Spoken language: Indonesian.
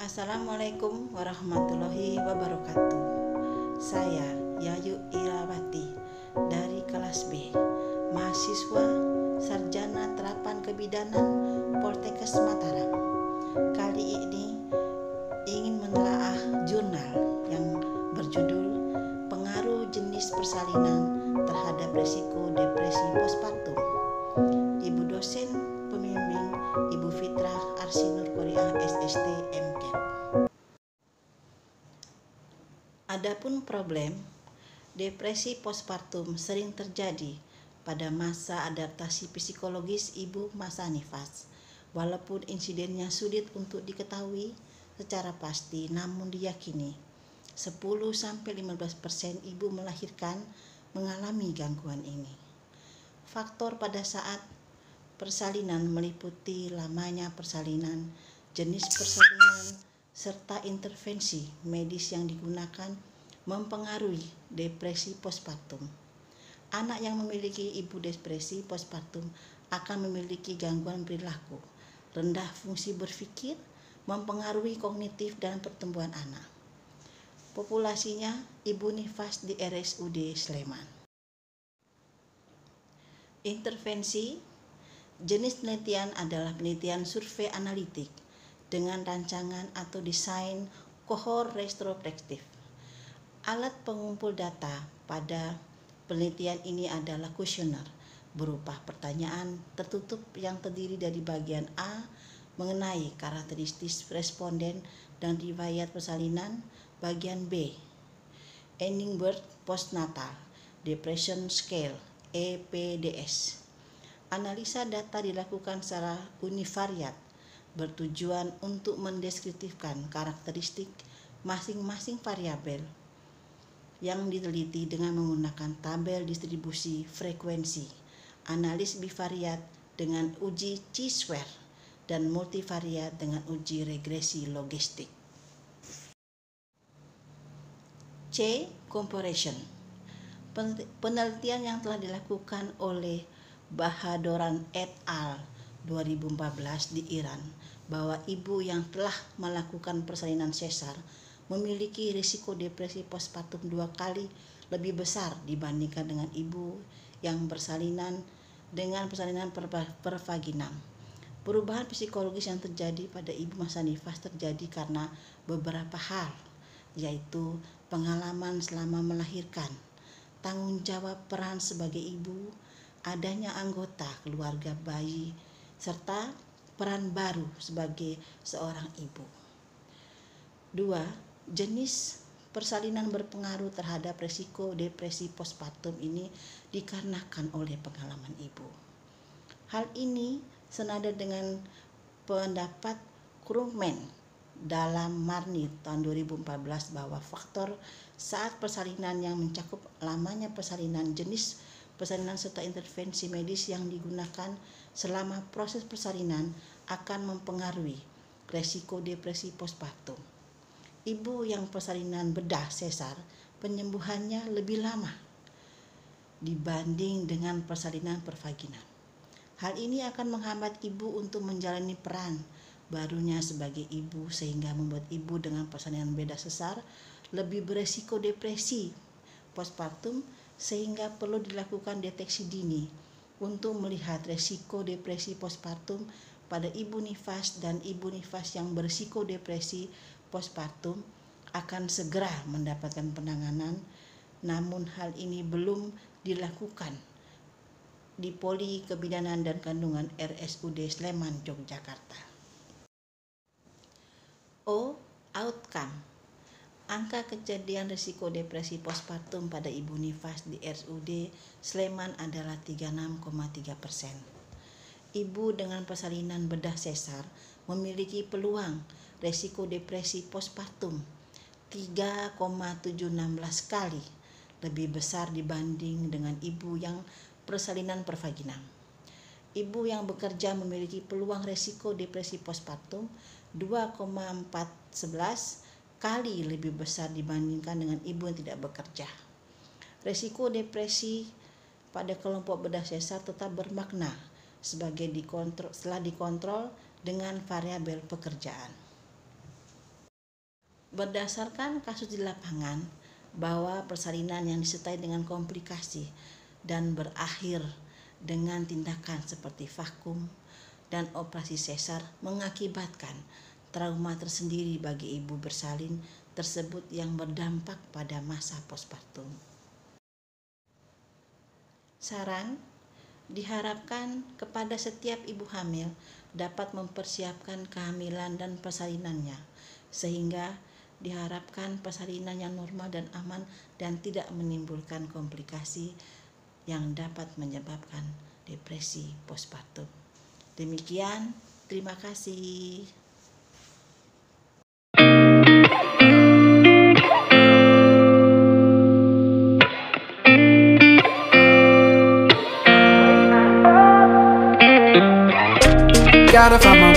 Assalamualaikum warahmatullahi wabarakatuh. Saya Yayu Irawati dari kelas B, mahasiswa Sarjana Terapan Kebidanan Poltekkes Mataram. Kali ini ingin menelaah jurnal yang berjudul Pengaruh Jenis Persalinan Terhadap Risiko Depresi Postpartum. Ibu dosen pembimbing Ibu Fitrah Arsinur Korea SST MCAT. Adapun problem depresi postpartum sering terjadi pada masa adaptasi psikologis ibu masa nifas. Walaupun insidennya sulit untuk diketahui secara pasti, namun diyakini 10-15% ibu melahirkan mengalami gangguan ini. Faktor pada saat persalinan meliputi lamanya persalinan, jenis persalinan, serta intervensi medis yang digunakan mempengaruhi depresi postpartum. Anak yang memiliki ibu depresi postpartum akan memiliki gangguan perilaku, rendah fungsi berpikir, mempengaruhi kognitif dan pertumbuhan anak. Populasinya ibu nifas di RSUD Sleman. Intervensi jenis penelitian adalah penelitian survei analitik dengan rancangan atau desain kohort retrospektif. Alat pengumpul data pada penelitian ini adalah kuesioner berupa pertanyaan tertutup yang terdiri dari bagian A mengenai karakteristik responden dan riwayat persalinan, bagian B Edinburgh Postnatal Depression Scale EPDS. Analisa data dilakukan secara univariat bertujuan untuk mendeskripsikan karakteristik masing-masing variabel yang diteliti dengan menggunakan tabel distribusi frekuensi, analis bivariat dengan uji chi-square, dan multivariat dengan uji regresi logistik. C. Comparison. Penelitian yang telah dilakukan oleh Bahadoran et al. 2014 di Iran bahwa ibu yang telah melakukan persalinan sesar memiliki risiko depresi postpartum 2 kali lebih besar dibandingkan dengan ibu yang bersalinan dengan persalinan per vaginam. Perubahan psikologis yang terjadi pada ibu masa nifas terjadi karena beberapa hal, yaitu pengalaman selama melahirkan, tanggung jawab peran sebagai ibu, adanya anggota keluarga bayi, serta peran baru sebagai seorang ibu. 2. Jenis persalinan berpengaruh terhadap risiko depresi postpartum ini dikarenakan oleh pengalaman ibu. Hal ini senada dengan pendapat Krugman dalam Marni tahun 2014 bahwa faktor saat persalinan yang mencakup lamanya persalinan, jenis persalinan serta intervensi medis yang digunakan selama proses persalinan akan mempengaruhi resiko depresi postpartum. Ibu yang persalinan bedah sesar penyembuhannya lebih lama dibanding dengan persalinan per vaginam. Hal ini akan menghambat ibu untuk menjalani peran barunya sebagai ibu sehingga membuat ibu dengan persalinan bedah sesar lebih beresiko depresi postpartum, sehingga perlu dilakukan deteksi dini untuk melihat resiko depresi postpartum pada ibu nifas, dan ibu nifas yang berisiko depresi postpartum akan segera mendapatkan penanganan. Namun hal ini belum dilakukan di Poli Kebidanan dan Kandungan RSUD Sleman, Yogyakarta. O. Outcome. Angka kejadian risiko depresi postpartum pada ibu nifas di RSUD Sleman adalah 36,3%. Ibu dengan persalinan bedah sesar memiliki peluang risiko depresi postpartum 3,716 kali lebih besar dibanding dengan ibu yang persalinan per vaginam. Ibu yang bekerja memiliki peluang risiko depresi postpartum 2,411 kali lebih besar dibandingkan dengan ibu yang tidak bekerja. Risiko depresi pada kelompok bedah sesar tetap bermakna setelah dikontrol dengan variabel pekerjaan. Berdasarkan kasus di lapangan, bahwa persalinan yang disertai dengan komplikasi dan berakhir dengan tindakan seperti vakum dan operasi sesar mengakibatkan trauma tersendiri bagi ibu bersalin tersebut yang berdampak pada masa postpartum. Saran, diharapkan kepada setiap ibu hamil dapat mempersiapkan kehamilan dan persalinannya, sehingga diharapkan persalinan yang normal dan aman dan tidak menimbulkan komplikasi yang dapat menyebabkan depresi postpartum. Demikian, terima kasih. Gotta find my